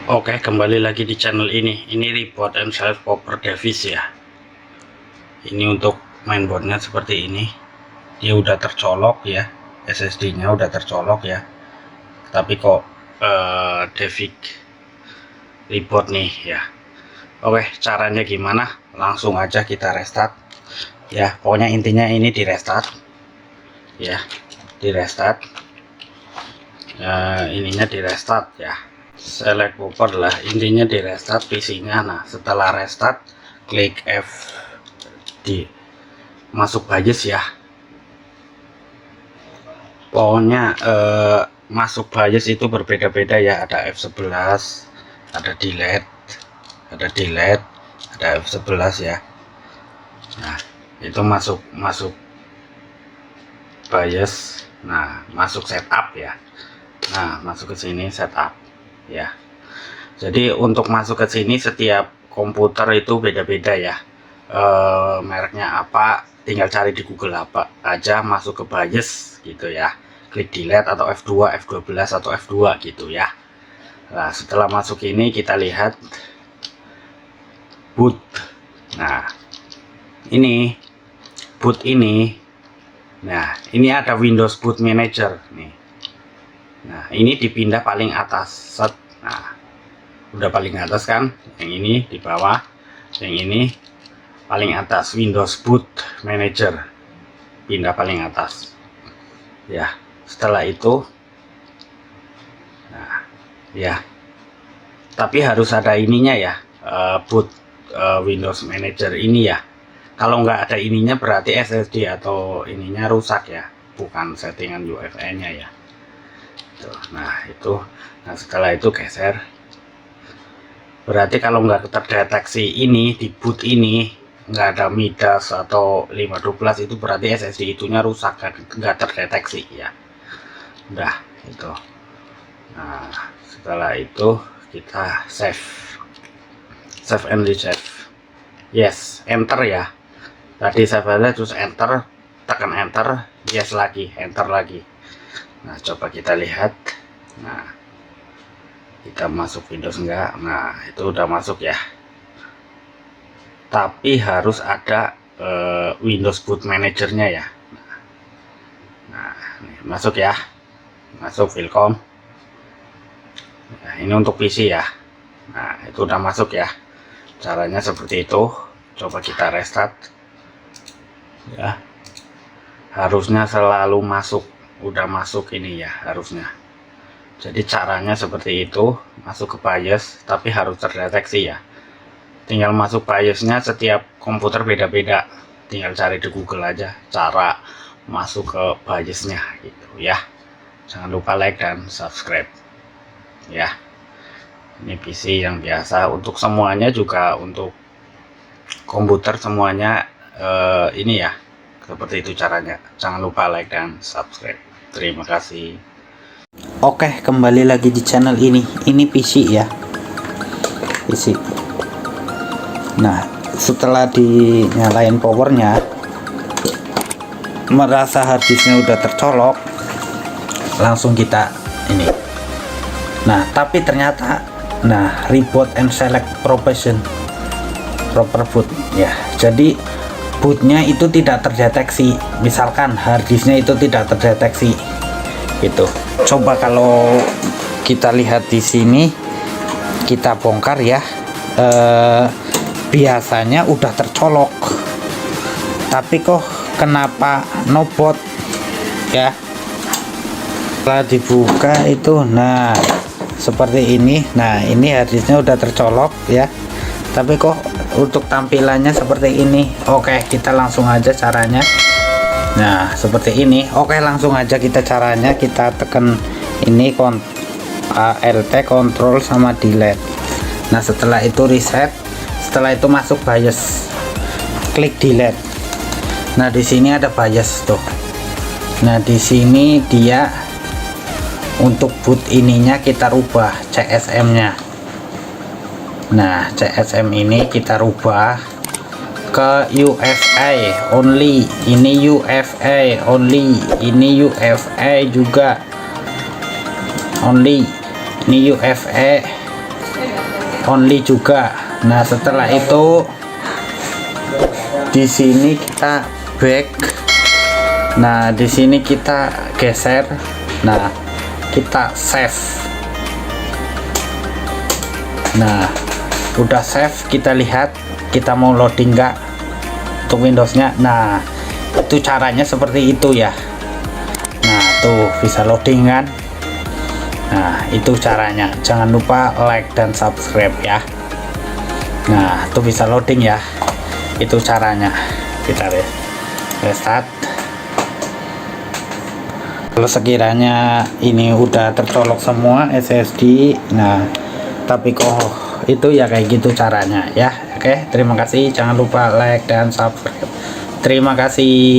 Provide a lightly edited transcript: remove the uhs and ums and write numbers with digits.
Oke, kembali lagi di channel ini. Ini report and self popper device ya. Ini untuk mainboardnya seperti ini. Dia udah tercolok ya, SSD-nya udah tercolok ya. Tapi kok device report nih ya. Oke, caranya gimana? Langsung aja kita restart. Ya, pokoknya intinya ini di restart. Ya, di restart. Ininya di restart ya. Select popper lah, intinya di restart PC-nya. Nah, setelah restart klik F di masuk BIOS ya. Pokoknya masuk BIOS itu berbeda-beda ya, ada F11, ada delete, ada F11 ya. Nah, itu masuk BIOS. Nah, masuk setup ya. Nah, masuk ke sini setup ya. Jadi untuk masuk ke sini setiap komputer itu beda-beda ya. Mereknya apa, tinggal cari di Google apa aja, masuk ke BIOS gitu ya. Klik delete atau F2, F12 atau F2 gitu ya. Nah, setelah masuk ini kita lihat boot. Nah, ini boot ini. Nah, ini ada Windows Boot Manager nih. Nah, ini dipindah paling atas. Set. Nah, udah paling atas kan? Yang ini di bawah, yang ini paling atas. Windows Boot Manager pindah paling atas. Ya, setelah itu, nah, ya. Tapi harus ada ininya ya, boot Windows Manager ini ya. Kalau nggak ada ininya berarti SSD atau ininya rusak ya, bukan settingan UEFI-nya ya. Nah itu, nah setelah itu geser. Berarti kalau nggak terdeteksi ini di boot ini, nggak ada Midas atau 512, itu berarti SSD itunya rusak kan, nggak terdeteksi ya. Udah itu. Nah setelah itu kita save and resave. Yes, enter ya. Tadi save aja terus enter, tekan enter, yes lagi, enter lagi. Nah, coba kita lihat. Nah, kita masuk Windows enggak? Nah, itu udah masuk ya. Tapi harus ada Windows Boot Manager-nya ya. Nah, nih, masuk ya. Masuk Wilcom. Nah, ini untuk PC ya. Nah, itu udah masuk ya. Caranya seperti itu. Coba kita restart. Ya. Harusnya selalu masuk. Udah masuk ini ya harusnya. Jadi caranya seperti itu, masuk ke BIOS tapi harus terdeteksi ya. Tinggal masuk BIOS-nya, setiap komputer beda-beda. Tinggal cari di Google aja cara masuk ke BIOS-nya gitu ya. Jangan lupa like dan subscribe ya. Ini PC yang biasa, untuk semuanya juga, untuk komputer semuanya ini ya. Seperti itu caranya. Jangan lupa like dan subscribe. Terima kasih. Oke, kembali lagi di channel ini. Ini PC ya, PC. Nah, setelah dinyalain powernya, merasa harddisknya udah tercolok, langsung kita ini. Nah, tapi ternyata, nah, reboot and select proper boot ya. Jadi bootnya itu tidak terdeteksi, misalkan harddisknya itu tidak terdeteksi gitu. Coba kalau kita lihat di sini, kita bongkar ya, biasanya udah tercolok, tapi kok kenapa no boot ya. Setelah dibuka itu, nah seperti ini. Nah, ini harddisknya udah tercolok ya, tapi kok untuk tampilannya seperti ini. Oke, kita langsung aja caranya. Nah, seperti ini. Oke, langsung aja kita caranya. Kita tekan ini Alt Control sama delete. Nah, setelah itu reset, setelah itu masuk BIOS, klik delete. Nah, di sini ada BIOS tuh. Nah, di sini dia untuk boot ininya kita rubah CSM-nya. Nah, CSM ini kita rubah ke UEFI only. Ini UEFI only, ini UEFI juga only, ini UEFI only juga. Nah setelah itu di sini kita back. Nah di sini kita geser. Nah kita save. Nah udah save, kita lihat kita mau loading nggak untuk Windowsnya. Nah itu caranya seperti itu ya. Nah tuh bisa loading kan. Nah itu caranya, jangan lupa like dan subscribe ya. Nah itu bisa loading ya, itu caranya. Kita restart. Kalau sekiranya ini udah tercolok semua SSD, nah tapi kok itu ya kayak gitu caranya ya. Oke, terima kasih, jangan lupa like dan subscribe. Terima kasih.